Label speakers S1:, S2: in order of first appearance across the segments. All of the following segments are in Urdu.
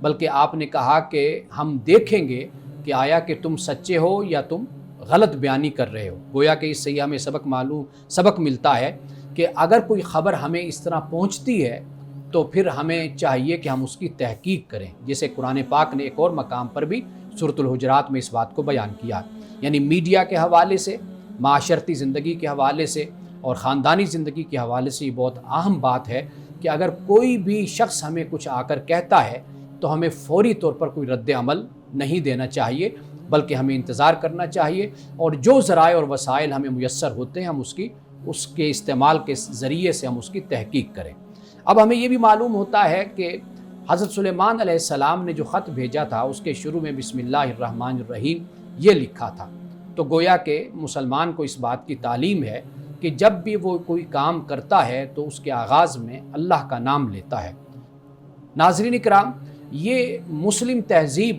S1: بلکہ آپ نے کہا کہ ہم دیکھیں گے کہ آیا کہ تم سچے ہو یا تم غلط بیانی کر رہے ہو۔ گویا کہ اس سے یہ ہمیں سبق ملتا ہے کہ اگر کوئی خبر ہمیں اس طرح پہنچتی ہے تو پھر ہمیں چاہیے کہ ہم اس کی تحقیق کریں، جیسے قرآن پاک نے ایک اور مقام پر بھی سورۃ الحجرات میں اس بات کو بیان کیا، یعنی میڈیا کے حوالے سے، معاشرتی زندگی کے حوالے سے اور خاندانی زندگی کے حوالے سے یہ بہت اہم بات ہے کہ اگر کوئی بھی شخص ہمیں کچھ آ کر کہتا ہے تو ہمیں فوری طور پر کوئی رد عمل نہیں دینا چاہیے، بلکہ ہمیں انتظار کرنا چاہیے، اور جو ذرائع اور وسائل ہمیں میسر ہوتے ہیں ہم اس کے استعمال کے ذریعے سے ہم اس کی تحقیق کریں۔ اب ہمیں یہ بھی معلوم ہوتا ہے کہ حضرت سلیمان علیہ السلام نے جو خط بھیجا تھا اس کے شروع میں بسم اللہ الرحمن الرحیم یہ لکھا تھا، تو گویا کہ مسلمان کو اس بات کی تعلیم ہے کہ جب بھی وہ کوئی کام کرتا ہے تو اس کے آغاز میں اللہ کا نام لیتا ہے۔ ناظرین کرام، یہ مسلم تہذیب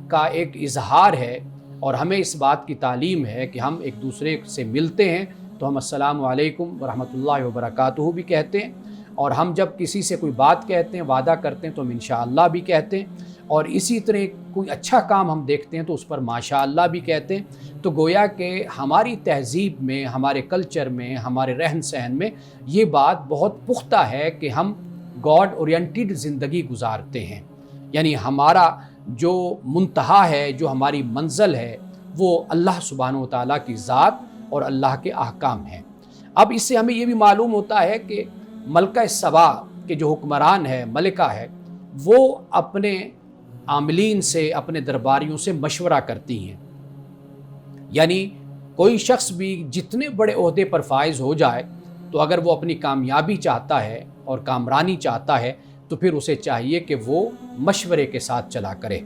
S1: کا ایک اظہار ہے، اور ہمیں اس بات کی تعلیم ہے کہ ہم ایک دوسرے سے ملتے ہیں تو ہم السلام علیکم ورحمۃ اللہ وبرکاتہ بھی کہتے ہیں، اور ہم جب کسی سے کوئی بات کہتے ہیں، وعدہ کرتے ہیں تو ہم انشاءاللہ بھی کہتے ہیں، اور اسی طرح کوئی اچھا کام ہم دیکھتے ہیں تو اس پر ماشاءاللہ بھی کہتے ہیں۔ تو گویا کہ ہماری تہذیب میں، ہمارے کلچر میں، ہمارے رہن سہن میں یہ بات بہت پختہ ہے کہ ہم گاڈ اورینٹڈ زندگی گزارتے ہیں، یعنی ہمارا جو منتہا ہے، جو ہماری منزل ہے، وہ اللہ سبحانہ و تعالیٰ کی ذات اور اللہ کے احکام ہیں۔ اب اس سے ہمیں یہ بھی معلوم ہوتا ہے کہ ملکہ سبا کے جو حکمران ہے، ملکہ ہے، وہ اپنے عاملین سے، اپنے درباریوں سے مشورہ کرتی ہیں، یعنی کوئی شخص بھی جتنے بڑے عہدے پر فائز ہو جائے تو اگر وہ اپنی کامیابی چاہتا ہے اور کامرانی چاہتا ہے تو پھر اسے چاہیے کہ وہ مشورے کے ساتھ چلا کرے،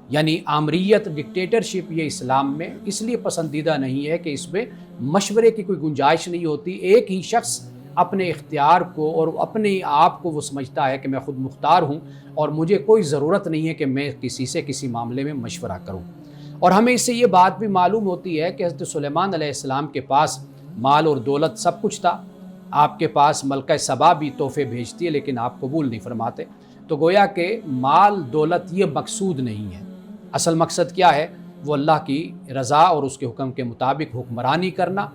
S1: یعنی آمریت، ڈکٹیٹرشپ یہ اسلام میں اس لیے پسندیدہ نہیں ہے کہ اس میں مشورے کی کوئی گنجائش نہیں ہوتی۔ ایک ہی شخص اپنے اختیار کو اور اپنے آپ کو وہ سمجھتا ہے کہ میں خود مختار ہوں اور مجھے کوئی ضرورت نہیں ہے کہ میں کسی سے کسی معاملے میں مشورہ کروں۔ اور ہمیں اس سے یہ بات بھی معلوم ہوتی ہے کہ حضرت سلیمان علیہ السلام کے پاس مال اور دولت سب کچھ تھا، آپ کے پاس ملکہ سبا بھی تحفے بھیجتی ہے لیکن آپ قبول نہیں فرماتے، تو گویا کہ مال دولت یہ مقصود نہیں ہے، اصل مقصد کیا ہے؟ وہ اللہ کی رضا اور اس کے حکم کے مطابق حکمرانی کرنا،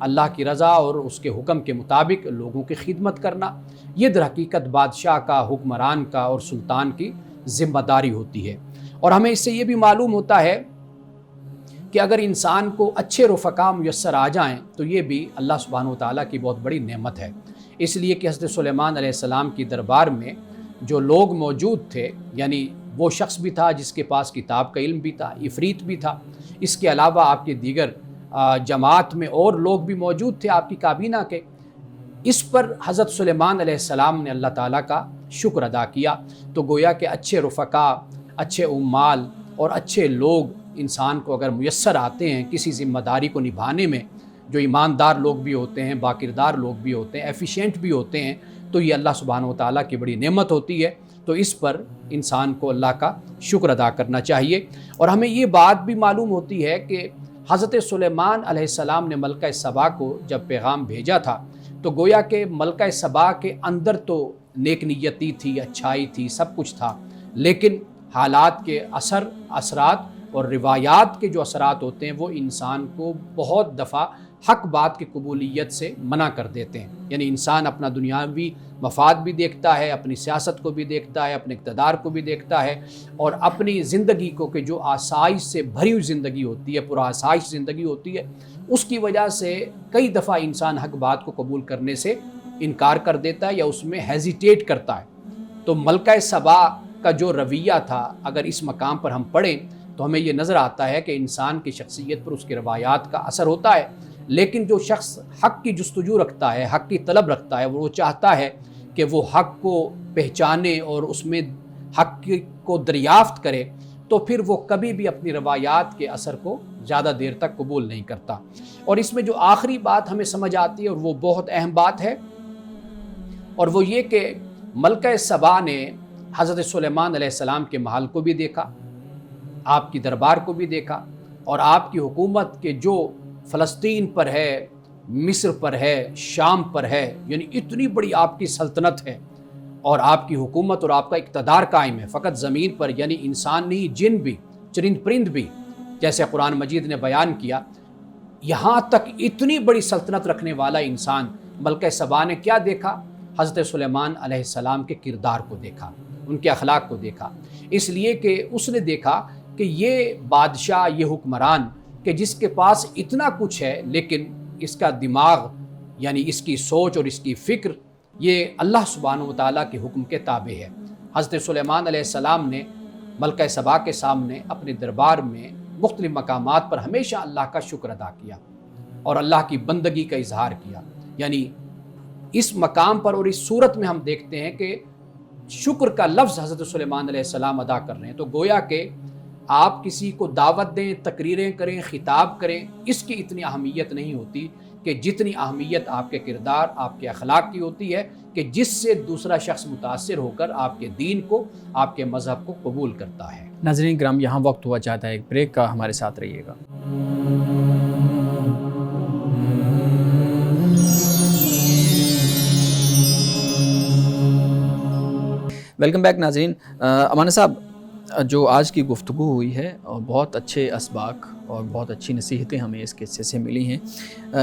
S1: اللہ کی رضا اور اس کے حکم کے مطابق لوگوں کی خدمت کرنا، یہ در حقیقت بادشاہ کا، حکمران کا اور سلطان کی ذمہ داری ہوتی ہے۔ اور ہمیں اس سے یہ بھی معلوم ہوتا ہے کہ اگر انسان کو اچھے رفقا میسر آ جائیں تو یہ بھی اللہ سبحانہ و تعالیٰ کی بہت بڑی نعمت ہے، اس لیے کہ حضرت سلیمان علیہ السلام کی دربار میں جو لوگ موجود تھے، یعنی وہ شخص بھی تھا جس کے پاس کتاب کا علم بھی تھا، عفریت بھی تھا، اس کے علاوہ آپ کے دیگر جماعت میں اور لوگ بھی موجود تھے آپ کی کابینہ کے، اس پر حضرت سلیمان علیہ السلام نے اللہ تعالیٰ کا شکر ادا کیا۔ تو گویا کہ اچھے رفقا، اچھے عمال اور اچھے لوگ انسان کو اگر میسر آتے ہیں کسی ذمہ داری کو نبھانے میں، جو ایماندار لوگ بھی ہوتے ہیں، باکردار لوگ بھی ہوتے ہیں، ایفیشینٹ بھی ہوتے ہیں، تو یہ اللہ سبحانہ و تعالیٰ کی بڑی نعمت ہوتی ہے، تو اس پر انسان کو اللہ کا شکر ادا کرنا چاہیے۔ اور ہمیں یہ بات بھی معلوم ہوتی ہے کہ حضرت سلیمان علیہ السلام نے ملکہ سبا کو جب پیغام بھیجا تھا تو گویا کہ ملکہ سبا کے اندر تو نیک نیتی تھی، اچھائی تھی، سب کچھ تھا، لیکن حالات کے اثرات اور روایات کے جو اثرات ہوتے ہیں وہ انسان کو بہت دفعہ حق بات کی قبولیت سے منع کر دیتے ہیں، یعنی انسان اپنا دنیاوی مفاد بھی دیکھتا ہے، اپنی سیاست کو بھی دیکھتا ہے، اپنے اقتدار کو بھی دیکھتا ہے، اور اپنی زندگی کو کہ جو آسائش سے بھری ہوئی زندگی ہوتی ہے، پورا آسائش زندگی ہوتی ہے، اس کی وجہ سے کئی دفعہ انسان حق بات کو قبول کرنے سے انکار کر دیتا ہے یا اس میں ہیزیٹیٹ کرتا ہے۔ تو ملکہ سبا کا جو رویہ تھا، اگر اس مقام پر ہم پڑھیں تو ہمیں یہ نظر آتا ہے کہ انسان کی شخصیت پر اس کے روایات کا اثر ہوتا ہے، لیکن جو شخص حق کی جستجو رکھتا ہے، حق کی طلب رکھتا ہے، وہ چاہتا ہے کہ وہ حق کو پہچانے اور اس میں حق کو دریافت کرے، تو پھر وہ کبھی بھی اپنی روایات کے اثر کو زیادہ دیر تک قبول نہیں کرتا۔ اور اس میں جو آخری بات ہمیں سمجھ آتی ہے اور وہ بہت اہم بات ہے، اور وہ یہ کہ ملکہ سبا نے حضرت سلیمان علیہ السلام کے محل کو بھی دیکھا، آپ کی دربار کو بھی دیکھا، اور آپ کی حکومت کے جو فلسطین پر ہے، مصر پر ہے، شام پر ہے، یعنی اتنی بڑی آپ کی سلطنت ہے، اور آپ کی حکومت اور آپ کا اقتدار قائم ہے فقط زمین پر، یعنی انسان نہیں جن بھی، چرند پرند بھی، جیسے قرآن مجید نے بیان کیا، یہاں تک اتنی بڑی سلطنت رکھنے والا انسان ملکہ سبا نے کیا دیکھا؟ حضرت سلیمان علیہ السلام کے کردار کو دیکھا، ان کے اخلاق کو دیکھا، اس لیے کہ اس نے دیکھا کہ یہ بادشاہ، یہ حکمران کہ جس کے پاس اتنا کچھ ہے لیکن اس کا دماغ، یعنی اس کی سوچ اور اس کی فکر یہ اللہ سبحانہ و تعالیٰ کے حکم کے تابع ہے۔ حضرت سلیمان علیہ السلام نے ملکہ سبا کے سامنے اپنے دربار میں مختلف مقامات پر ہمیشہ اللہ کا شکر ادا کیا اور اللہ کی بندگی کا اظہار کیا۔ یعنی اس مقام پر اور اس صورت میں ہم دیکھتے ہیں کہ شکر کا لفظ حضرت سلیمان علیہ السلام ادا کر رہے ہیں، تو گویا کہ آپ کسی کو دعوت دیں، تقریریں کریں، خطاب کریں، اس کی اتنی اہمیت نہیں ہوتی کہ جتنی اہمیت آپ کے کردار، آپ کے اخلاق کی ہوتی ہے کہ جس سے دوسرا شخص متاثر ہو کر آپ کے دین کو، آپ کے مذہب کو قبول کرتا ہے۔
S2: ناظرین کرام، یہاں وقت ہوا چاہتا ہے ایک بریک کا، ہمارے ساتھ رہیے گا۔ ویلکم بیک ناظرین۔ امانہ صاحب، جو آج کی گفتگو ہوئی ہے اور بہت اچھے اسباق اور بہت اچھی نصیحتیں ہمیں اس قصے سے ملی ہیں۔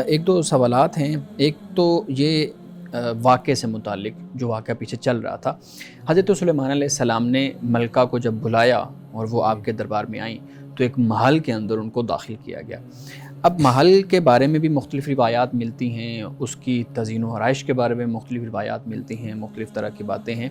S2: ایک دو سوالات ہیں۔ ایک تو یہ واقعے سے متعلق، جو واقعہ پیچھے چل رہا تھا، حضرت سلیمان علیہ السلام نے ملکہ کو جب بلایا اور وہ آپ کے دربار میں آئیں تو ایک محل کے اندر ان کو داخل کیا گیا۔ اب محل کے بارے میں بھی مختلف روایات ملتی ہیں، اس کی تزئین و آرائش کے بارے میں مختلف روایات ملتی ہیں، مختلف طرح کی باتیں ہیں۔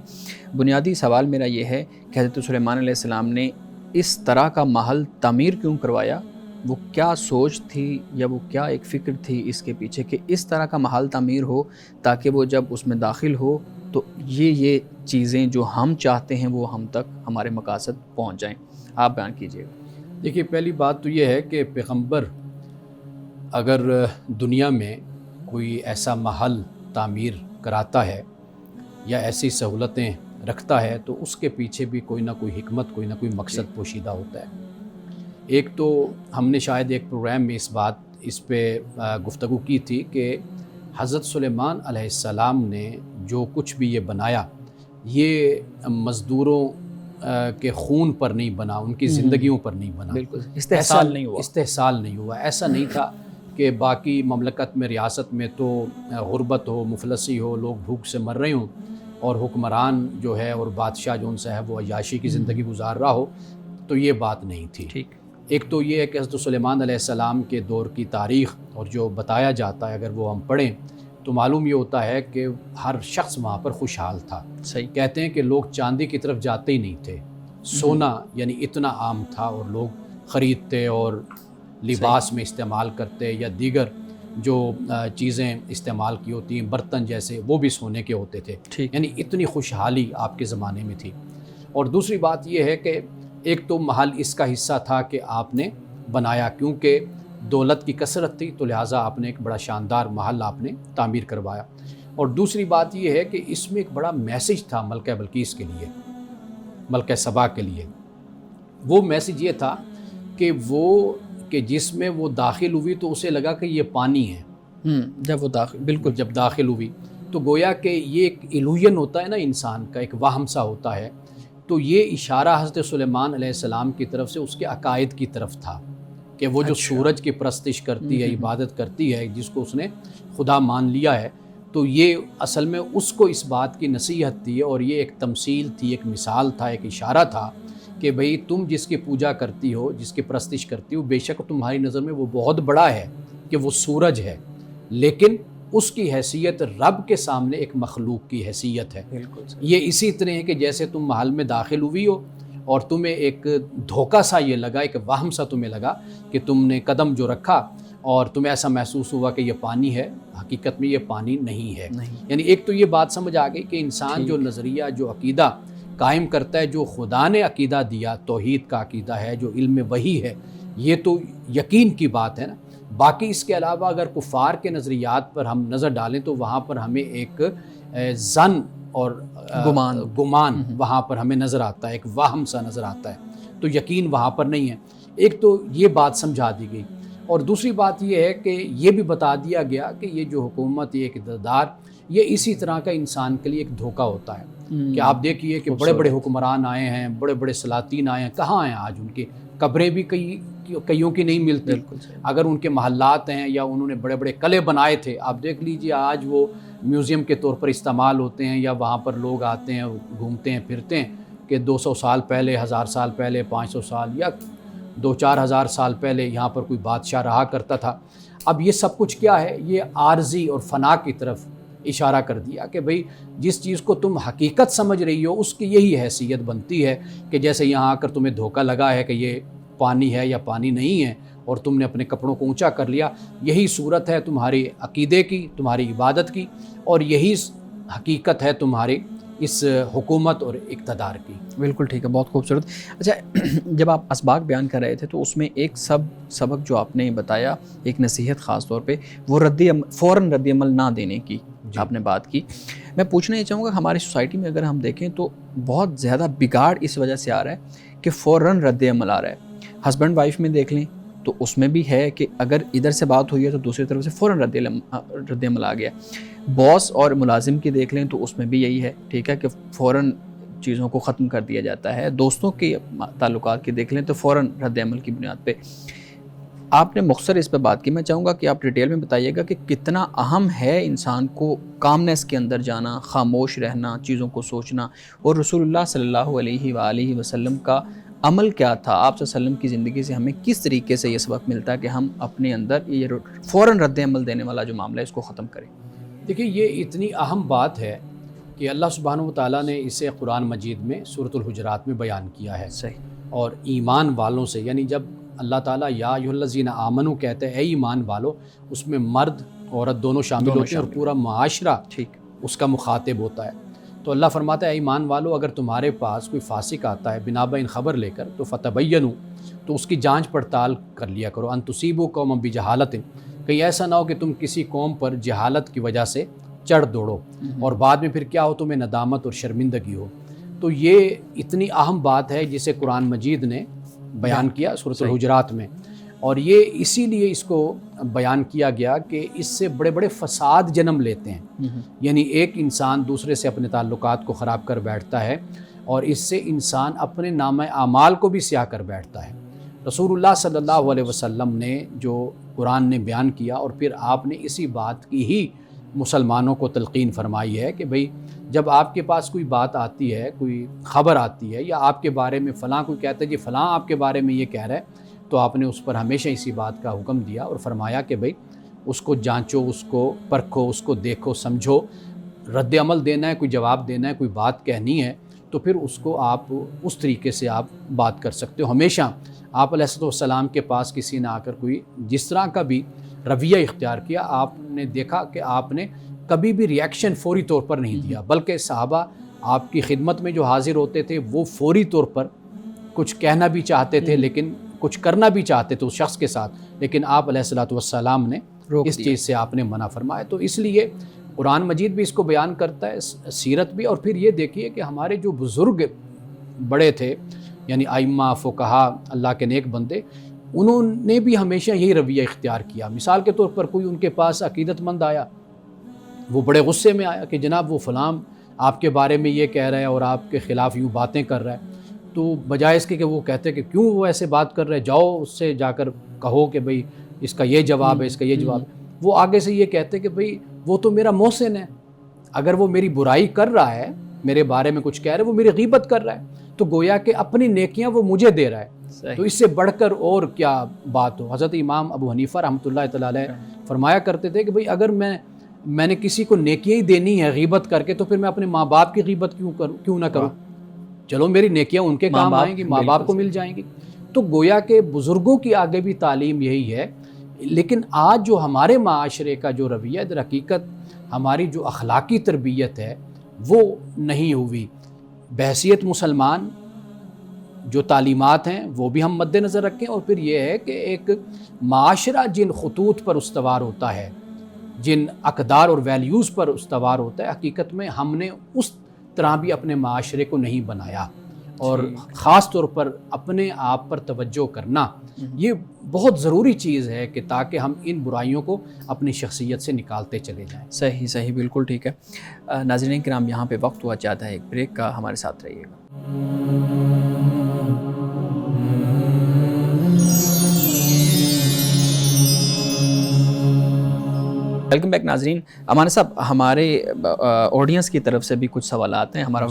S2: بنیادی سوال میرا یہ ہے کہ حضرت سلیمان علیہ السلام نے اس طرح کا محل تعمیر کیوں کروایا؟ وہ کیا سوچ تھی یا وہ کیا ایک فکر تھی اس کے پیچھے کہ اس طرح کا محل تعمیر ہو تاکہ وہ جب اس میں داخل ہو تو یہ چیزیں جو ہم چاہتے ہیں وہ ہم تک، ہمارے مقاصد پہنچ جائیں؟ آپ بیان کیجیے گا۔
S1: دیکھیے، پہلی بات تو یہ ہے کہ پیغمبر اگر دنیا میں کوئی ایسا محل تعمیر کراتا ہے یا ایسی سہولتیں رکھتا ہے تو اس کے پیچھے بھی کوئی نہ کوئی حکمت، کوئی نہ کوئی مقصد پوشیدہ ہوتا ہے۔ ایک تو ہم نے شاید ایک پروگرام میں اس پہ گفتگو کی تھی کہ حضرت سلیمان علیہ السلام نے جو کچھ بھی یہ بنایا، یہ مزدوروں کے خون پر نہیں بنا، ان کی زندگیوں پر نہیں بنا،
S2: بالکل استحصال نہیں ہوا۔
S1: ایسا نہیں تھا کہ باقی مملکت میں، ریاست میں تو غربت ہو، مفلسی ہو، لوگ بھوک سے مر رہے ہوں اور حکمران جو ہے اور بادشاہ جو ان سے ہے وہ عیاشی کی زندگی گزار رہا ہو، تو یہ بات نہیں تھی۔
S2: ٹھیک۔
S1: ایک تو یہ ہے کہ حضرت سلیمان علیہ السلام کے دور کی تاریخ اور جو بتایا جاتا ہے اگر وہ ہم پڑھیں تو معلوم یہ ہوتا ہے کہ ہر شخص وہاں پر خوشحال تھا۔
S2: صحیح۔
S1: کہتے ہیں کہ لوگ چاندی کی طرف جاتے ہی نہیں تھے، سونا یعنی اتنا عام تھا اور لوگ خریدتے اور لباس میں استعمال کرتے یا دیگر جو چیزیں استعمال کی ہوتی ہیں، برتن جیسے، وہ بھی سونے کے ہوتے تھے۔ یعنی اتنی خوشحالی آپ کے زمانے میں تھی۔ اور دوسری بات یہ ہے کہ ایک تو محل اس کا حصہ تھا کہ آپ نے بنایا، کیونکہ دولت کی کثرت تھی تو لہٰذا آپ نے ایک بڑا شاندار محل آپ نے تعمیر کروایا۔ اور دوسری بات یہ ہے کہ اس میں ایک بڑا میسج تھا ملکہ بلقیس کے لیے، ملکہ سبا کے لیے۔ وہ میسج یہ تھا کہ جس میں وہ داخل ہوئی تو اسے لگا کہ یہ پانی ہے۔ جب داخل ہوئی تو گویا کہ یہ ایک ایلوژن ہوتا ہے نا انسان کا، ایک وہم سا ہوتا ہے، تو یہ اشارہ حضرت سلیمان علیہ السلام کی طرف سے اس کے عقائد کی طرف تھا کہ وہ جو سورج کی پرستش کرتی ہے، عبادت کرتی ہے، جس کو اس نے خدا مان لیا ہے، تو یہ اصل میں اس کو اس بات کی نصیحت تھی اور یہ ایک تمثیل تھی، ایک مثال تھا، ایک اشارہ تھا کہ بھئی تم جس کی پوجا کرتی ہو، جس کی پرستش کرتی ہو، بے شک تمہاری نظر میں وہ بہت بڑا ہے کہ وہ سورج ہے، لیکن اس کی حیثیت رب کے سامنے ایک مخلوق کی حیثیت ہے۔ یہ اسی طرح ہے کہ جیسے تم محل میں داخل ہوئی ہو اور تمہیں ایک دھوکہ سا یہ لگا، ایک وہم سا تمہیں لگا کہ تم نے قدم جو رکھا اور تمہیں ایسا محسوس ہوا کہ یہ پانی ہے، حقیقت میں یہ پانی نہیں ہے۔ یعنی ایک تو یہ بات سمجھ آ گئی کہ انسان جو نظریہ، جو عقیدہ قائم کرتا ہے، جو خدا نے عقیدہ دیا، توحید کا عقیدہ ہے، جو علم وحی ہے، یہ تو یقین کی بات ہے نا۔ باقی اس کے علاوہ اگر کفار کے نظریات پر ہم نظر ڈالیں تو وہاں پر ہمیں ایک ظن اور گمان وہاں پر ہمیں نظر آتا ہے، ایک وہم سا نظر آتا ہے، تو یقین وہاں پر نہیں ہے۔ ایک تو یہ بات سمجھا دی گئی، اور دوسری بات یہ ہے کہ یہ بھی بتا دیا گیا کہ یہ جو حکومت، یہ اقتدار، یہ اسی طرح کا انسان کے لیے ایک دھوکہ ہوتا ہے کہ آپ دیکھیے کہ بڑے بڑے حکمران آئے ہیں، بڑے بڑے سلاطین آئے ہیں، کہاں ہیں آج؟ ان کی قبریں بھی کئیوں کی نہیں ملتی۔ اگر ان کے محلات ہیں یا انہوں نے بڑے بڑے قلعے بنائے تھے، آپ دیکھ لیجئے آج وہ میوزیم کے طور پر استعمال ہوتے ہیں، یا وہاں پر لوگ آتے ہیں، گھومتے ہیں پھرتے ہیں کہ 200 سال پہلے، 1000 سال پہلے، 500 سال یا 2-4 ہزار سال پہلے یہاں پر کوئی بادشاہ رہا کرتا تھا۔ اب یہ سب کچھ کیا ہے؟ یہ عارضی اور فنا کی طرف اشارہ کر دیا کہ بھئی جس چیز کو تم حقیقت سمجھ رہی ہو اس کی یہی حیثیت بنتی ہے کہ جیسے یہاں آ کر تمہیں دھوکہ لگا ہے کہ یہ پانی ہے یا پانی نہیں ہے، اور تم نے اپنے کپڑوں کو اونچا کر لیا، یہی صورت ہے تمہاری عقیدے کی، تمہاری عبادت کی، اور یہی حقیقت ہے تمہاری اس حکومت اور اقتدار کی۔
S2: بالکل ٹھیک ہے، بہت خوبصورت۔ اچھا، جب آپ اسباق بیان کر رہے تھے تو اس میں ایک سبق جو آپ نے بتایا، ایک نصیحت خاص طور پہ، وہ فوراً رد عمل نہ دینے کی آپ نے بات کی۔ میں پوچھنا یہ چاہوں گا، ہماری سوسائٹی میں اگر ہم دیکھیں تو بہت زیادہ بگاڑ اس وجہ سے آ رہا ہے کہ فوراً رد عمل آ رہا ہے۔ ہسبینڈ وائف میں دیکھ لیں تو اس میں بھی ہے کہ اگر ادھر سے بات ہوئی ہے تو دوسری طرف سے فوراً رد عمل آ گیا۔ باس اور ملازم کی دیکھ لیں تو اس میں بھی یہی ہے، ٹھیک ہے، کہ فوراً چیزوں کو ختم کر دیا جاتا ہے۔ دوستوں کے تعلقات کی دیکھ لیں تو فوراً رد عمل کی بنیاد پہ۔ آپ نے مختصر اس پہ بات کی، میں چاہوں گا کہ آپ ڈیٹیل میں بتائیے گا کہ کتنا اہم ہے انسان کو کامنس کے اندر جانا، خاموش رہنا، چیزوں کو سوچنا، اور رسول اللہ صلی اللہ علیہ وآلہ وسلم کا عمل کیا تھا؟ آپ صلی اللہ علیہ وسلم کی زندگی سے ہمیں کس طریقے سے یہ سبق ملتا ہے کہ ہم اپنے اندر یہ فوراً رد عمل دینے والا جو معاملہ ہے اس کو ختم کریں؟
S1: دیکھیے، یہ اتنی اہم بات ہے کہ اللہ سبحانہ و تعالیٰ نے اسے قرآن مجید میں سورۃ الحجرات میں بیان کیا ہے۔
S2: صحیح۔
S1: اور ایمان والوں سے، یعنی جب اللہ تعالیٰ یا ایھا الذین آمنو کہتے ہیں، اے ایمان والو، اس میں مرد عورت دونوں شامل ہوتے ہیں اور پورا معاشرہ
S2: ٹھیک
S1: اس کا مخاطب ہوتا ہے۔ تو اللہ فرماتا ہے، اے ایمان والو، اگر تمہارے پاس کوئی فاسق آتا ہے بنا بین خبر لے کر، تو فتبینوا، تو اس کی جانچ پڑتال کر لیا کرو، ان تصیبوا قوما بجہالۃ، کہیں ایسا نہ ہو کہ تم کسی قوم پر جہالت کی وجہ سے چڑھ دوڑو اور بعد میں پھر کیا ہو، تمہیں ندامت اور شرمندگی ہو۔ تو یہ اتنی اہم بات ہے جسے قرآن مجید نے بیان کیا سورۃ الحجرات میں، اور یہ اسی لیے اس کو بیان کیا گیا کہ اس سے بڑے بڑے فساد جنم لیتے ہیں۔ یعنی ایک انسان دوسرے سے اپنے تعلقات کو خراب کر بیٹھتا ہے، اور اس سے انسان اپنے نامہ اعمال کو بھی سیاہ کر بیٹھتا ہے۔ رسول اللہ صلی اللہ علیہ وسلم نے جو قرآن نے بیان کیا، اور پھر آپ نے اسی بات کی ہی مسلمانوں کو تلقین فرمائی ہے کہ بھئی جب آپ کے پاس کوئی بات آتی ہے، کوئی خبر آتی ہے، یا آپ کے بارے میں فلاں کوئی کہتا ہے جی فلاں آپ کے بارے میں یہ کہہ رہا ہے، تو آپ نے اس پر ہمیشہ اسی بات کا حکم دیا اور فرمایا کہ بھئی اس کو جانچو، اس کو پرکھو، اس کو دیکھو، سمجھو، رد عمل دینا ہے، کوئی جواب دینا ہے، کوئی بات کہنی ہے، تو پھر اس کو آپ اس طریقے سے آپ بات کر سکتے ہو۔ ہمیشہ آپ علیہ السلام کے پاس کسی نے آ کر کوئی جس طرح کا بھی رویہ اختیار کیا، آپ نے دیکھا کہ آپ نے کبھی بھی ری ایکشن فوری طور پر نہیں دیا، بلکہ صحابہ آپ کی خدمت میں جو حاضر ہوتے تھے وہ فوری طور پر کچھ کہنا بھی چاہتے تھے، لیکن کچھ کرنا بھی چاہتے تھے اس شخص کے ساتھ، لیکن آپ علیہ السلام نے اس چیز سے آپ نے منع فرمایا۔ تو اس لیے قرآن مجید بھی اس کو بیان کرتا ہے، سیرت بھی، اور پھر یہ دیکھیے کہ ہمارے جو بزرگ بڑے تھے، یعنی ائمہ، فقہا، اللہ کے نیک بندے، انہوں نے بھی ہمیشہ یہی رویہ اختیار کیا۔ مثال کے طور پر کوئی ان کے پاس عقیدت مند آیا، وہ بڑے غصے میں آیا کہ جناب وہ فلاں آپ کے بارے میں یہ کہہ رہا ہے اور آپ کے خلاف یوں باتیں کر رہا ہے، تو بجائے اس کے کہ وہ کہتے کہ کیوں وہ ایسے بات کر رہے، جاؤ اس سے جا کر کہو کہ بھئی اس کا یہ جواب ہے، اس کا یہ جواب ہے، وہ آگے سے یہ کہتے کہ بھئی وہ تو میرا محسن ہے، اگر وہ میری برائی کر رہا ہے، میرے بارے میں کچھ کہہ رہا ہے، وہ میری غیبت کر رہا ہے، تو گویا کہ اپنی نیکیاں وہ مجھے دے رہا ہے، تو اس سے بڑھ کر اور کیا بات ہو۔ حضرت امام ابو حنیفہ رحمۃ اللہ تعالی علیہ فرمایا کرتے تھے کہ بھئی اگر میں نے کسی کو نیکیاں ہی دینی ہے غیبت کر کے، تو پھر میں اپنے ماں باپ کی غیبت کیوں نہ کروں؟ چلو میری نیکیاں ان کے کام آئیں گی، ماں باپ کو مل جائیں گی۔ تو گویا کہ بزرگوں کی آگے بھی تعلیم یہی ہے، لیکن آج جو ہمارے معاشرے کا جو رویہ، در حقیقت ہماری جو اخلاقی تربیت ہے وہ نہیں ہوئی۔ بحیثیت مسلمان جو تعلیمات ہیں وہ بھی ہم مد نظر رکھیں، اور پھر یہ ہے کہ ایک معاشرہ جن خطوط پر استوار ہوتا ہے، جن اقدار اور ویلیوز پر استوار ہوتا ہے، حقیقت میں ہم نے اس طرح بھی اپنے معاشرے کو نہیں بنایا۔ اور خاص طور پر اپنے آپ پر توجہ کرنا یہ بہت ضروری چیز ہے کہ تاکہ ہم ان برائیوں کو اپنی شخصیت سے نکالتے چلے جائیں۔
S2: صحیح بالکل ٹھیک ہے۔ ناظرین کرام، یہاں پہ وقت ہوا چاہتا ہے ایک بریک کا، ہمارے ساتھ رہیے گا۔ ویلکم بیک ناظرین۔ امان صاحب، ہمارے آڈینس کی طرف سے بھی کچھ سوالات ہیں۔ ہمارا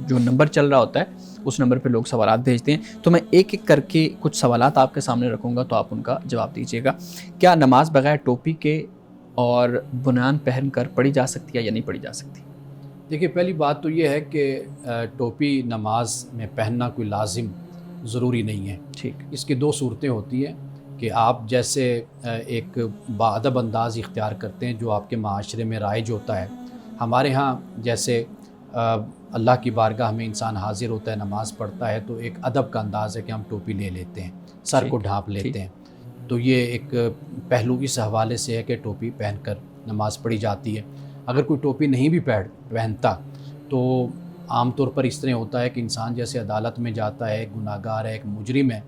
S2: جو نمبر چل رہا ہوتا ہے اس نمبر پہ لوگ سوالات بھیجتے ہیں، تو میں ایک ایک کر کے کچھ سوالات آپ کے سامنے رکھوں گا، تو آپ ان کا جواب دیجیے گا۔ کیا نماز بغیر ٹوپی کے اور بنیان پہن کر پڑھی جا سکتی ہے یا نہیں پڑھی جا سکتی؟
S1: دیکھیے، پہلی بات تو یہ ہے کہ ٹوپی نماز میں پہننا کوئی لازم ضروری نہیں ہے۔
S2: ٹھیک،
S1: اس کی دو صورتیں ہوتی ہیں کہ آپ جیسے ایک باادب انداز اختیار کرتے ہیں جو آپ کے معاشرے میں رائج ہوتا ہے۔ ہمارے ہاں جیسے اللہ کی بارگاہ میں انسان حاضر ہوتا ہے، نماز پڑھتا ہے، تو ایک ادب کا انداز ہے کہ ہم ٹوپی لے لیتے ہیں، سر کو ڈھانپ لیتے ہیں۔ تو یہ ایک پہلو اس حوالے سے ہے کہ ٹوپی پہن کر نماز پڑھی جاتی ہے۔ اگر کوئی ٹوپی نہیں بھی پہنتا تو عام طور پر اس طرح ہوتا ہے کہ انسان جیسے عدالت میں جاتا ہے، ایک گناہ گار ہے، ایک مجرم ہے،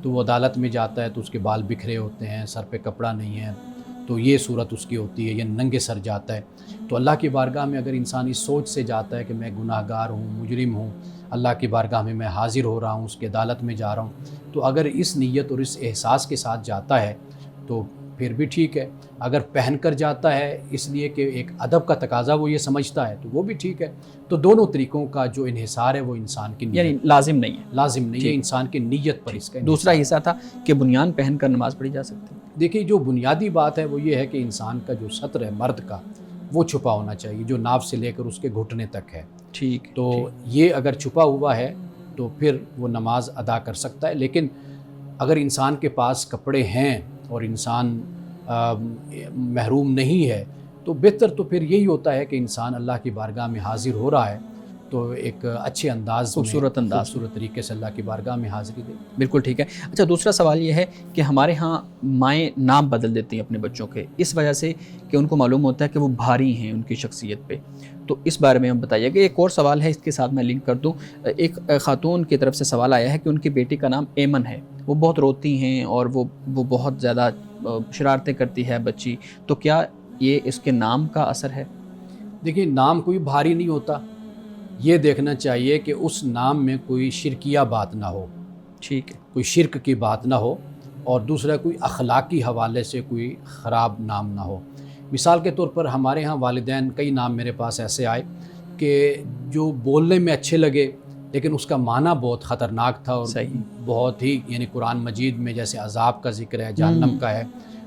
S1: تو وہ عدالت میں جاتا ہے تو اس کے بال بکھرے ہوتے ہیں، سر پہ کپڑا نہیں ہے، تو یہ صورت اس کی ہوتی ہے، یا ننگے سر جاتا ہے۔ تو اللہ کی بارگاہ میں اگر انسان اس سوچ سے جاتا ہے کہ میں گناہ گار ہوں، مجرم ہوں، اللہ کی بارگاہ میں حاضر ہو رہا ہوں، اس کی عدالت میں جا رہا ہوں، تو اگر اس نیت اور اس احساس کے ساتھ جاتا ہے تو پھر بھی ٹھیک ہے۔ اگر پہن کر جاتا ہے اس لیے کہ ایک ادب کا تقاضا وہ یہ سمجھتا ہے تو وہ بھی ٹھیک ہے۔ تو دونوں طریقوں کا جو انحصار ہے وہ انسان کی نیت،
S2: یعنی لازم نہیں ہے،
S1: لازم نہیں ہے، انسان کی نیت پر اس کا انحصار۔
S2: دوسرا حصہ تھا کہ بنیان پہن کر نماز پڑھی جا سکتی ہے۔
S1: دیکھیے، جو بنیادی بات ہے وہ یہ ہے کہ انسان کا جو سطر ہے مرد کا وہ چھپا ہونا چاہیے، جو ناف سے لے کر اس کے گھٹنے تک ہے۔
S2: ٹھیک،
S1: تو یہ اگر چھپا ہوا ہے تو پھر وہ نماز ادا کر سکتا ہے۔ لیکن اگر انسان کے پاس کپڑے ہیں اور انسان محروم نہیں ہے تو بہتر تو پھر یہی ہوتا ہے کہ انسان اللہ کی بارگاہ میں حاضر ہو رہا ہے تو ایک اچھے انداز میں، خوبصورت طریقے سے اللہ کی بارگاہ میں حاضری دے۔
S2: بالکل ٹھیک ہے۔ اچھا، دوسرا سوال یہ ہے کہ ہمارے ہاں مائیں نام بدل دیتی ہیں اپنے بچوں کے، اس وجہ سے کہ ان کو معلوم ہوتا ہے کہ وہ بھاری ہیں ان کی شخصیت پہ، تو اس بارے میں ہم بتائیے گا۔ ایک اور سوال ہے، اس کے ساتھ میں لنک کر دوں۔ ایک خاتون کی طرف سے سوال آیا ہے کہ ان کی بیٹی کا نام ایمن ہے، وہ بہت روتی ہیں اور وہ بہت زیادہ شرارتیں کرتی ہے بچی، تو کیا یہ اس کے نام کا اثر ہے؟
S1: دیکھیے، نام کوئی بھاری نہیں ہوتا، یہ دیکھنا چاہیے کہ اس نام میں کوئی شرکیہ بات نہ ہو،
S2: ٹھیک ہے،
S1: کوئی شرک کی بات نہ ہو، اور دوسرا کوئی اخلاقی حوالے سے کوئی خراب نام نہ ہو۔ مثال کے طور پر ہمارے ہاں والدین کئی نام میرے پاس ایسے آئے کہ جو بولنے میں اچھے لگے لیکن اس کا معنی بہت خطرناک تھا، اور بہت ہی، یعنی قرآن مجید میں جیسے عذاب کا ذکر ہے، جہنم کا ہے،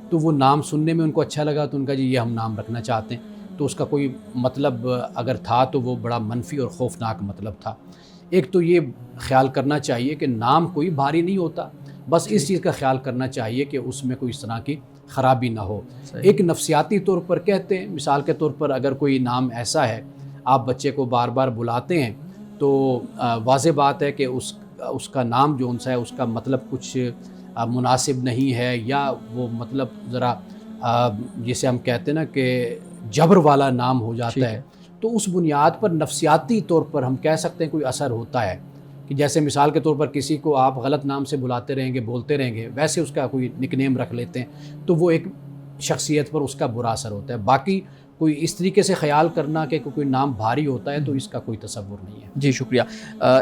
S1: تو وہ نام سننے میں ان کو اچھا لگا تو ان کا جی یہ ہم نام رکھنا چاہتے ہیں، تو اس کا کوئی مطلب اگر تھا تو وہ بڑا منفی اور خوفناک مطلب تھا۔ ایک تو یہ خیال کرنا چاہیے کہ نام کوئی بھاری نہیں ہوتا، بس اس چیز کا خیال کرنا چاہیے کہ اس میں کوئی اس طرح کی خرابی نہ ہو۔ ایک نفسیاتی طور پر کہتے ہیں، مثال کے طور پر اگر کوئی نام ایسا ہے آپ بچے کو بار بار بلاتے ہیں تو واضح بات ہے کہ اس کا نام جو سا ہے اس کا مطلب کچھ مناسب نہیں ہے، یا وہ مطلب ذرا جسے ہم کہتے ہیں نا کہ جبر والا نام ہو جاتا ہے، تو اس بنیاد پر نفسیاتی طور پر ہم کہہ سکتے ہیں کوئی اثر ہوتا ہے کہ جیسے مثال کے طور پر کسی کو آپ غلط نام سے بلاتے رہیں گے، بولتے رہیں گے، ویسے اس کا کوئی نک نیم رکھ لیتے ہیں تو وہ ایک شخصیت پر اس کا برا اثر ہوتا ہے۔ باقی کوئی اس طریقے سے خیال کرنا کہ کوئی نام بھاری ہوتا ہے تو اس کا کوئی تصور نہیں ہے۔
S2: جی شکریہ۔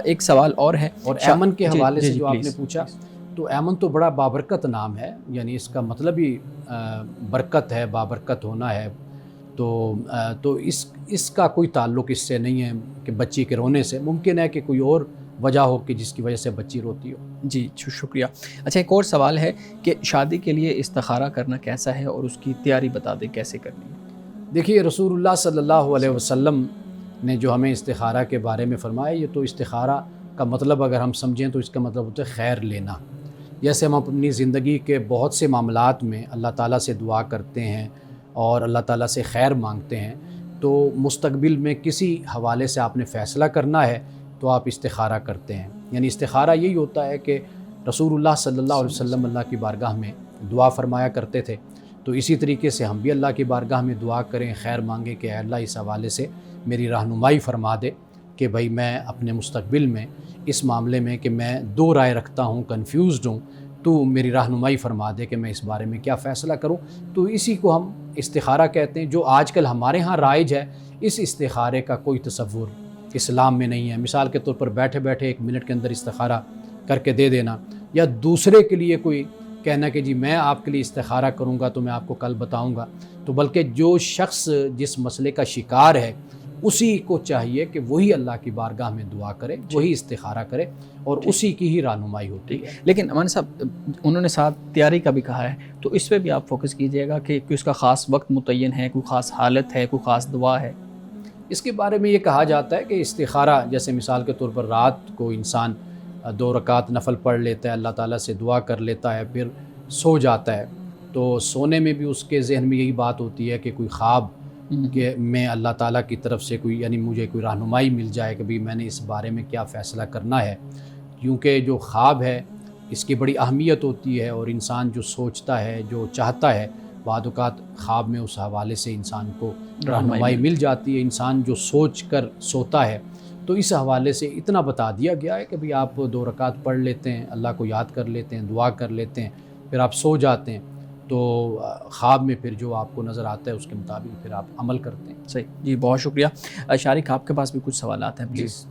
S2: ایک سوال اور ہے،
S1: اور ایمن کے حوالے سے جو آپ نے پوچھا، تو ایمن تو بڑا بابرکت نام ہے، یعنی اس کا مطلب ہی برکت ہے، بابرکت ہونا ہے، تو اس کا کوئی تعلق اس سے نہیں ہے کہ بچی کے رونے سے، ممکن ہے کہ کوئی اور وجہ ہو کہ جس کی وجہ سے بچی روتی ہو۔
S2: جی شکریہ۔ اچھا، ایک اور سوال ہے کہ شادی کے لیے استخارہ کرنا کیسا ہے اور اس کی تیاری بتا دیں کیسے کرنی ہے؟
S1: دیکھیے، رسول اللہ صلی اللہ علیہ وسلم نے جو ہمیں استخارہ کے بارے میں فرمایا، یہ تو استخارہ کا مطلب اگر ہم سمجھیں تو اس کا مطلب ہوتا ہے خیر لینا۔ جیسے ہم اپنی زندگی کے بہت سے معاملات میں اللہ تعالیٰ سے دعا کرتے ہیں اور اللہ تعالیٰ سے خیر مانگتے ہیں، تو مستقبل میں کسی حوالے سے آپ نے فیصلہ کرنا ہے تو آپ استخارہ کرتے ہیں۔ یعنی استخارہ یہی ہوتا ہے کہ رسول اللہ صلی اللہ علیہ وسلم اللہ کی بارگاہ میں دعا فرمایا کرتے تھے، تو اسی طریقے سے ہم بھی اللہ کی بارگاہ میں دعا کریں، خیر مانگیں کہ اے اللہ اس حوالے سے میری رہنمائی فرما دے کہ بھائی میں اپنے مستقبل میں اس معاملے میں کہ میں دو رائے رکھتا ہوں، کنفیوزڈ ہوں، تو میری رہنمائی فرما دے کہ میں اس بارے میں کیا فیصلہ کروں۔ تو اسی کو ہم استخارہ کہتے ہیں، جو آج کل ہمارے ہاں رائج ہے۔ اس استخارے کا کوئی تصور اسلام میں نہیں ہے۔ مثال کے طور پر بیٹھے بیٹھے 1 منٹ کے اندر استخارہ کر کے دے دینا، یا دوسرے کے لیے کوئی کہنا کہ جی میں آپ کے لیے استخارہ کروں گا تو میں آپ کو کل بتاؤں گا۔ تو بلکہ جو شخص جس مسئلے کا شکار ہے اسی کو چاہیے کہ وہی اللہ کی بارگاہ میں دعا کرے، وہی استخارہ کرے، اور اسی کی ہی رہنمائی ہوتی ہے۔
S2: لیکن امان صاحب انہوں نے ساتھ تیاری کا بھی کہا ہے، تو اس پہ بھی آپ فوکس کیجئے گا کہ اس کا خاص وقت متعین ہے، کوئی خاص حالت ہے، کوئی خاص دعا ہے؟
S1: اس کے بارے میں یہ کہا جاتا ہے کہ استخارہ جیسے مثال کے طور پر رات کو انسان 2 رکعت نفل پڑھ لیتا ہے، اللہ تعالیٰ سے دعا کر لیتا ہے، پھر سو جاتا ہے، تو سونے میں بھی اس کے ذہن میں یہی بات ہوتی ہے کہ کوئی خواب کہ میں اللہ تعالیٰ کی طرف سے کوئی یعنی مجھے کوئی رہنمائی مل جائے کہ بھی میں نے اس بارے میں کیا فیصلہ کرنا ہے، کیونکہ جو خواب ہے اس کی بڑی اہمیت ہوتی ہے، اور انسان جو سوچتا ہے، جو چاہتا ہے، بعض اوقات خواب میں اس حوالے سے انسان کو رہنمائی مل جاتی ہے۔ انسان جو سوچ کر سوتا ہے، تو اس حوالے سے اتنا بتا دیا گیا ہے کہ بھی آپ 2 رکعت پڑھ لیتے ہیں، اللہ کو یاد کر لیتے ہیں، دعا کر لیتے ہیں، پھر آپ سو جاتے ہیں، تو خواب میں پھر جو آپ کو نظر آتا ہے اس کے مطابق پھر آپ عمل کرتے ہیں۔
S2: صحیح جی، بہت شکریہ۔ شارق آپ کے پاس بھی کچھ سوالات ہیں پلیز؟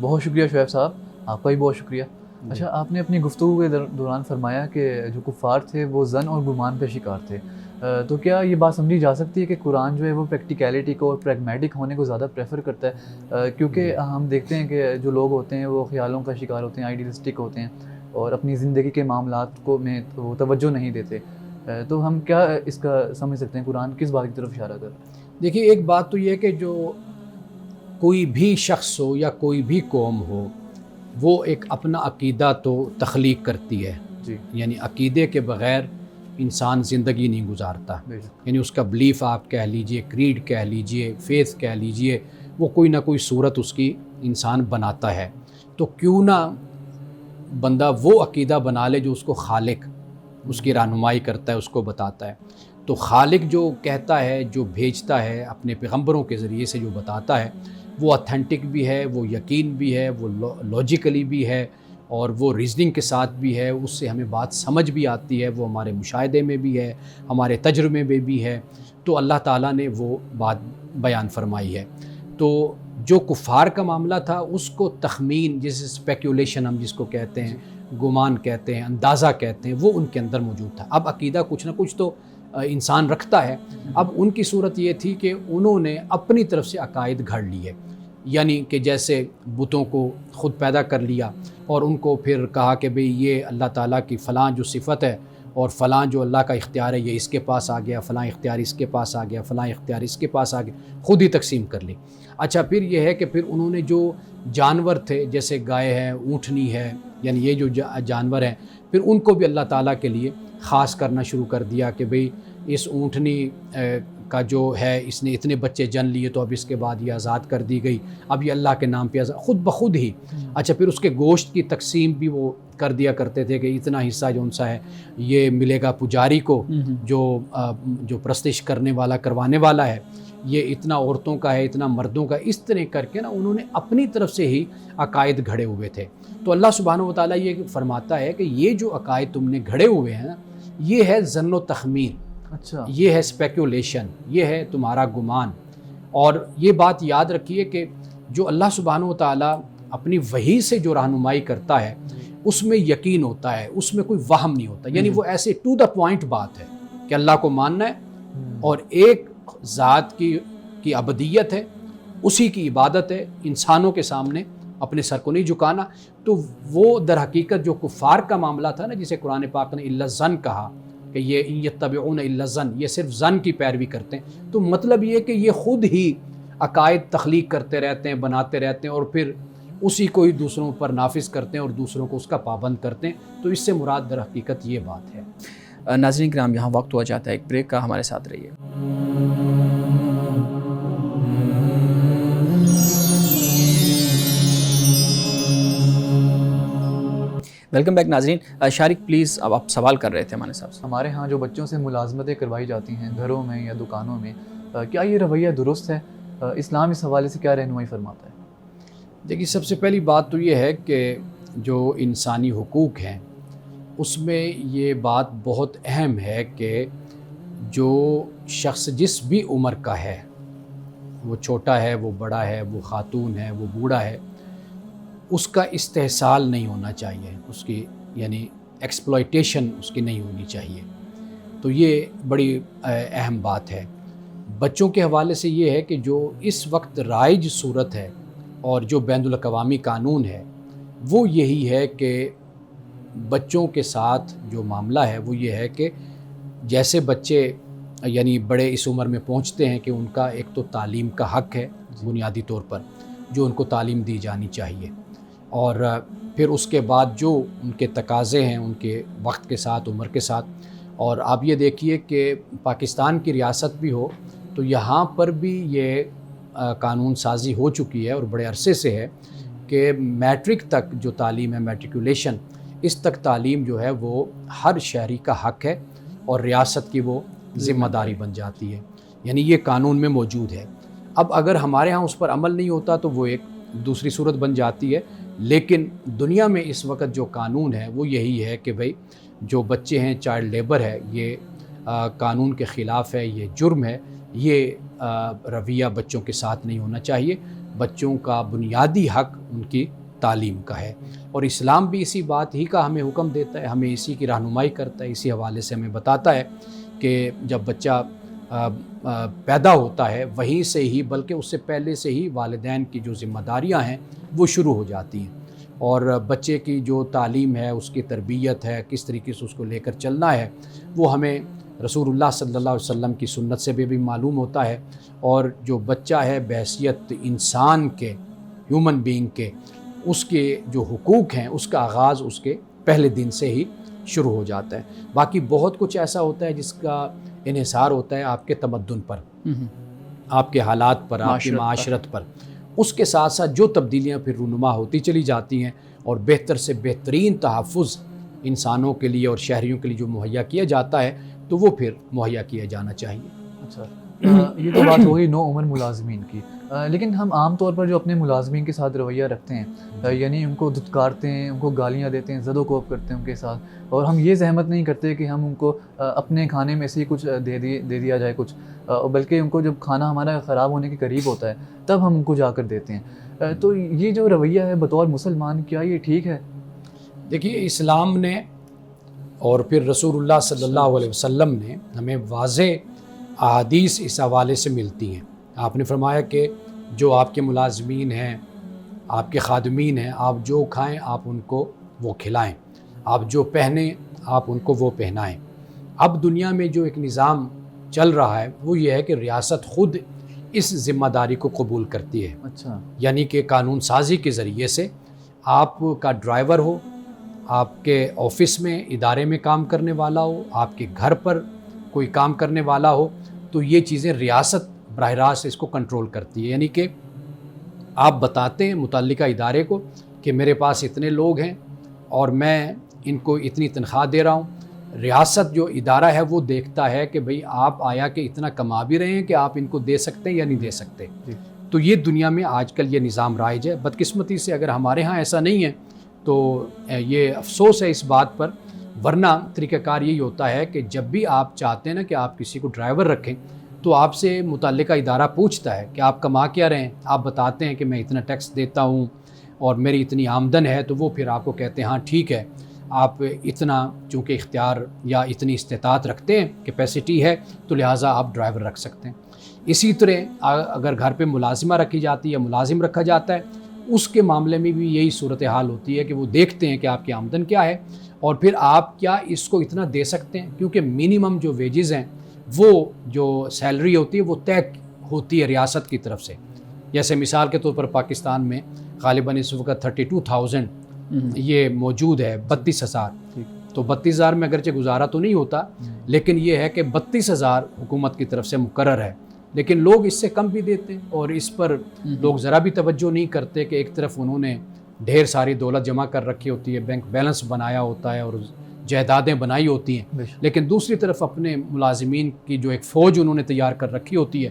S3: بہت شکریہ شعیب صاحب، آپ کا بھی بہت شکریہ۔ اچھا، آپ نے اپنی گفتگو کے دوران فرمایا کہ جو کفار تھے وہ ظن اور گمان کا شکار تھے، تو کیا یہ بات سمجھی جا سکتی ہے کہ قرآن جو ہے وہ پریکٹیکیلٹی کو اور پریگمیٹک ہونے کو زیادہ پریفر کرتا ہے؟ کیونکہ ہم دیکھتے ہیں کہ جو لوگ ہوتے ہیں وہ خیالوں کا شکار ہوتے ہیں، آئیڈیلسٹک ہوتے ہیں، اور اپنی زندگی کے معاملات کو میں وہ توجہ نہیں دیتے، تو ہم کیا اس کا سمجھ سکتے ہیں قرآن کس بات کی طرف اشارہ کر رہا ہے؟
S1: دیکھیے، ایک بات تو یہ ہے کہ جو کوئی بھی شخص ہو یا کوئی بھی قوم ہو، وہ ایک اپنا عقیدہ تو تخلیق کرتی ہے،
S3: جی،
S1: یعنی عقیدے کے بغیر انسان زندگی نہیں گزارتا، یعنی اس کا بلیف آپ کہہ لیجئے، کریڈ کہہ لیجئے، فیتھ کہہ لیجئے، وہ کوئی نہ کوئی صورت اس کی انسان بناتا ہے۔ تو کیوں نہ بندہ وہ عقیدہ بنا لے جو اس کو خالق اس کی رہنمائی کرتا ہے، اس کو بتاتا ہے۔ تو خالق جو کہتا ہے، جو بھیجتا ہے اپنے پیغمبروں کے ذریعے سے، جو بتاتا ہے، وہ اتھینٹک بھی ہے، وہ یقین بھی ہے، وہ لاجیکلی بھی ہے، اور وہ ریزننگ کے ساتھ بھی ہے، اس سے ہمیں بات سمجھ بھی آتی ہے، وہ ہمارے مشاہدے میں بھی ہے، ہمارے تجربے میں بھی ہے۔ تو اللہ تعالیٰ نے وہ بات بیان فرمائی ہے۔ تو جو کفار کا معاملہ تھا اس کو تخمین، جیسے اسپیکولیشن ہم جس کو کہتے ہیں، گمان کہتے ہیں، اندازہ کہتے ہیں، وہ ان کے اندر موجود تھا۔ اب عقیدہ کچھ نہ کچھ تو انسان رکھتا ہے۔ اب ان کی صورت یہ تھی کہ انہوں نے اپنی طرف سے عقائد گھڑ لیے، یعنی کہ جیسے بتوں کو خود پیدا کر لیا، اور ان کو پھر کہا کہ بھئی یہ اللہ تعالیٰ کی فلاں جو صفت ہے اور فلاں جو اللہ کا اختیار ہے یہ اس کے پاس آ گیا، فلاں اختیار اس کے پاس آ گیا، فلاں اختیار اس کے پاس آ گیا، خود ہی تقسیم کر لی۔ اچھا، پھر یہ ہے کہ پھر انہوں نے جو جانور تھے، جیسے گائے ہے، اونٹنی ہے، یعنی یہ جو جانور ہیں، پھر ان کو بھی اللہ تعالیٰ کے لیے خاص کرنا شروع کر دیا کہ بھئی اس اونٹنی کا جو ہے اس نے اتنے بچے جن لیے، تو اب اس کے بعد یہ آزاد کر دی گئی، اب یہ اللہ کے نام پہ خود بخود ہی۔ اچھا، پھر اس کے گوشت کی تقسیم بھی وہ کر دیا کرتے تھے کہ اتنا حصہ جو ان سا ہے یہ ملے گا پجاری کو، جو پرستش کرنے والا، کروانے والا ہے، یہ اتنا عورتوں کا ہے، اتنا مردوں کا، اس طرح کر کے نا انہوں نے اپنی طرف سے ہی عقائد گھڑے ہوئے تھے۔ تو اللہ سبحانہ و تعالیٰ یہ فرماتا ہے کہ یہ جو عقائد تم نے گھڑے ہوئے ہیں نا، یہ ہے ظن و تخمین،
S3: اچھا،
S1: یہ ہے اسپیکولیشن، یہ ہے تمہارا گمان۔ اور یہ بات یاد رکھیے کہ جو اللہ سبحانہ و تعالیٰ اپنی وحی سے جو رہنمائی کرتا ہے اس میں یقین ہوتا ہے، اس میں کوئی وہم نہیں ہوتا، یعنی وہ ایسے ٹو دا پوائنٹ بات ہے کہ اللہ کو ماننا ہے اور ایک ذات کی ابدیت ہے، اسی کی عبادت ہے، انسانوں کے سامنے اپنے سر کو نہیں جھکانا۔ تو وہ در حقیقت جو کفار کا معاملہ تھا نا، جسے قرآن پاک نے الا الظن کہا کہ یہ ان یتبعون الا الظن، یہ صرف ظن کی پیروی کرتے ہیں، تو مطلب یہ کہ یہ خود ہی عقائد تخلیق کرتے رہتے ہیں، بناتے رہتے ہیں، اور پھر اسی کو ہی دوسروں پر نافذ کرتے ہیں اور دوسروں کو اس کا پابند کرتے ہیں۔ تو اس سے مراد در حقیقت یہ بات ہے۔
S2: ناظرین کرام، یہاں وقت ہوا جاتا ہے ایک بریک کا، ہمارے ساتھ رہیے۔ ویلکم بیک ناظرین۔ شارق پلیز، اب آپ سوال کر رہے تھے ہمارے صاحب سے۔
S3: ہمارے ہاں جو بچوں سے ملازمتیں کروائی جاتی ہیں گھروں میں یا دکانوں میں، کیا یہ رویہ درست ہے؟ اسلام اس حوالے سے کیا رہنمائی فرماتا ہے؟
S1: دیکھیے سب سے پہلی بات تو یہ ہے کہ جو انسانی حقوق ہیں اس میں یہ بات بہت اہم ہے کہ جو شخص جس بھی عمر کا ہے، وہ چھوٹا ہے، وہ بڑا ہے، وہ خاتون ہے، وہ بوڑھا ہے، اس کا استحصال نہیں ہونا چاہیے، اس کی یعنی ایکسپلائٹیشن اس کی نہیں ہونی چاہیے. تو یہ بڑی اہم بات ہے. بچوں کے حوالے سے یہ ہے کہ جو اس وقت رائج صورت ہے اور جو بین الاقوامی قانون ہے وہ یہی ہے کہ بچوں کے ساتھ جو معاملہ ہے وہ یہ ہے کہ جیسے بچے یعنی بڑے اس عمر میں پہنچتے ہیں کہ ان کا ایک تو تعلیم کا حق ہے بنیادی طور پر، جو ان کو تعلیم دی جانی چاہیے، اور پھر اس کے بعد جو ان کے تقاضے ہیں ان کے وقت کے ساتھ، عمر کے ساتھ. اور آپ یہ دیکھیے کہ پاکستان کی ریاست بھی ہو تو یہاں پر بھی یہ قانون سازی ہو چکی ہے اور بڑے عرصے سے ہے کہ میٹرک تک جو تعلیم ہے، میٹریکولیشن، اس تک تعلیم جو ہے وہ ہر شہری کا حق ہے اور ریاست کی وہ ذمہ داری بن جاتی ہے. یعنی یہ قانون میں موجود ہے. اب اگر ہمارے ہاں اس پر عمل نہیں ہوتا تو وہ ایک دوسری صورت بن جاتی ہے، لیکن دنیا میں اس وقت جو قانون ہے وہ یہی ہے کہ بھئی جو بچے ہیں، چائلڈ لیبر ہے، یہ قانون کے خلاف ہے، یہ جرم ہے، یہ رویہ بچوں کے ساتھ نہیں ہونا چاہیے. بچوں کا بنیادی حق ان کی تعلیم کا ہے، اور اسلام بھی اسی بات ہی کا ہمیں حکم دیتا ہے، ہمیں اسی کی رہنمائی کرتا ہے، اسی حوالے سے ہمیں بتاتا ہے کہ جب بچہ پیدا ہوتا ہے وہیں سے ہی، بلکہ اس سے پہلے سے ہی والدین کی جو ذمہ داریاں ہیں وہ شروع ہو جاتی ہیں، اور بچے کی جو تعلیم ہے، اس کی تربیت ہے، کس طریقے سے اس کو لے کر چلنا ہے، وہ ہمیں رسول اللہ صلی اللہ علیہ وسلم کی سنت سے بھی معلوم ہوتا ہے. اور جو بچہ ہے بحیثیت انسان کے، ہیومن بینگ کے، اس کے جو حقوق ہیں اس کا آغاز اس کے پہلے دن سے ہی شروع ہو جاتا ہے. باقی بہت کچھ ایسا ہوتا ہے جس کا انحصار ہوتا ہے آپ کے تمدن پر، آپ کے حالات پر، آپ کی معاشرت پر. اس کے ساتھ ساتھ جو تبدیلیاں پھر رونما ہوتی چلی جاتی ہیں، اور بہتر سے بہترین تحفظ انسانوں کے لیے اور شہریوں کے لیے جو مہیا کیا جاتا ہے تو وہ پھر مہیا کیا جانا چاہیے.
S3: اچھا، یہ تو بات ہوئی نو عمر ملازمین کی، لیکن ہم عام طور پر جو اپنے ملازمین کے ساتھ رویہ رکھتے ہیں، یعنی ان کو دھتکارتے ہیں، ان کو گالیاں دیتے ہیں، زد و کوب کرتے ہیں ان کے ساتھ، اور ہم یہ زحمت نہیں کرتے کہ ہم ان کو اپنے کھانے میں سے ہی کچھ دے دیا جائے کچھ، بلکہ ان کو جب کھانا ہمارا خراب ہونے کے قریب ہوتا ہے تب ہم ان کو جا کر دیتے ہیں. تو یہ جو رویہ ہے بطور مسلمان، کیا یہ ٹھیک ہے؟
S1: دیکھیے اسلام نے اور پھر رسول اللہ صلی اللہ علیہ وسلم نے ہمیں واضح احادیث اس حوالے سے ملتی ہیں. آپ نے فرمایا کہ جو آپ کے ملازمین ہیں، آپ کے خادمین ہیں، آپ جو کھائیں آپ ان کو وہ کھلائیں، آپ جو پہنیں آپ ان کو وہ پہنائیں. اب دنیا میں جو ایک نظام چل رہا ہے وہ یہ ہے کہ ریاست خود اس ذمہ داری کو قبول کرتی ہے.
S3: اچھا،
S1: یعنی کہ قانون سازی کے ذریعے سے آپ کا ڈرائیور ہو، آپ کے آفس میں، ادارے میں کام کرنے والا ہو، آپ کے گھر پر کوئی کام کرنے والا ہو، تو یہ چیزیں ریاست براہ راست اس کو کنٹرول کرتی ہے. یعنی کہ آپ بتاتے ہیں متعلقہ ادارے کو کہ میرے پاس اتنے لوگ ہیں اور میں ان کو اتنی تنخواہ دے رہا ہوں. ریاست جو ادارہ ہے وہ دیکھتا ہے کہ بھئی آپ آیا کہ اتنا کما بھی رہے ہیں کہ آپ ان کو دے سکتے ہیں یا نہیں دے سکتے. تو یہ دنیا میں آج کل یہ نظام رائج ہے. بدقسمتی سے اگر ہمارے ہاں ایسا نہیں ہے تو یہ افسوس ہے اس بات پر، ورنہ طریقہ کار یہی ہوتا ہے کہ جب بھی آپ چاہتے ہیں نا کہ آپ کسی کو ڈرائیور رکھیں تو آپ سے متعلقہ ادارہ پوچھتا ہے کہ آپ کما کیا رہے ہیں. آپ بتاتے ہیں کہ میں اتنا ٹیکس دیتا ہوں اور میری اتنی آمدن ہے، تو وہ پھر آپ کو کہتے ہیں ہاں ٹھیک ہے، آپ اتنا چونکہ اختیار یا اتنی استطاعت رکھتے ہیں، کیپیسٹی ہے، تو لہٰذا آپ ڈرائیور رکھ سکتے ہیں. اسی طرح اگر گھر پہ ملازمہ رکھی جاتی ہے یا ملازم رکھا جاتا ہے، اس کے معاملے میں بھی یہی صورتحال ہوتی ہے کہ وہ دیکھتے ہیں کہ آپ کی آمدن کیا ہے اور پھر آپ کیا اس کو اتنا دے سکتے ہیں، کیونکہ منیمم جو ویجز ہیں وہ جو سیلری ہوتی ہے وہ طے ہوتی ہے ریاست کی طرف سے. جیسے مثال کے طور پر پاکستان میں غالباً اس وقت 32,000 یہ موجود ہے، 32,000. تو 32,000 میں اگرچہ گزارا تو نہیں ہوتا، لیکن یہ ہے کہ 32,000 حکومت کی طرف سے مقرر ہے، لیکن لوگ اس سے کم بھی دیتے ہیں، اور اس پر لوگ ذرا بھی توجہ نہیں کرتے کہ ایک طرف انہوں نے ڈھیر ساری دولت جمع کر رکھی ہوتی ہے، بینک بیلنس بنایا ہوتا ہے اور جائیدادیں بنائی ہوتی ہیں، لیکن دوسری طرف اپنے ملازمین کی جو ایک فوج انہوں نے تیار کر رکھی ہوتی ہے